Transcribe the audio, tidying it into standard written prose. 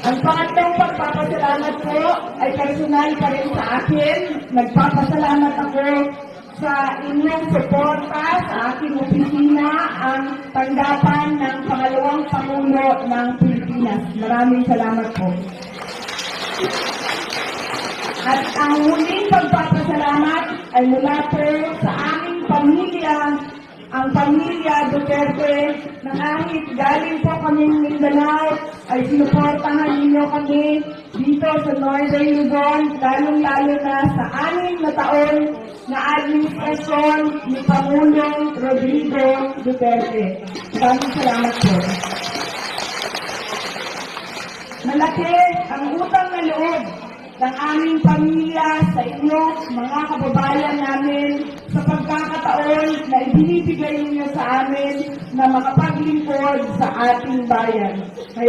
Ang pangatlong pagpapasalamat ko ay personal pa rin sa akin. Nagpapasalamat ako sa inyong suporta sa aking opisina, ang tanggapan ng pangalawang Pangulo ng Pilipinas. Maraming salamat po. At ang huling pagpapasalamat ay mula po sa aming pamilya, ang pamilya Duterte, na kahit galing po kaming Mindanao, ay sinuportahan ninyo kami dito sa Northern Luzon, lalong-lalo na sa 6 na taon na administrasyon ni Pangulong Rodrigo Duterte. Maraming salamat po. Malaki ang utang na loob ng aming pamilya sa inyo, mga kababayan namin, sa pagkakataon na ibinibigay ninyo sa amin na makapaglingkod sa ating bayan. Kaya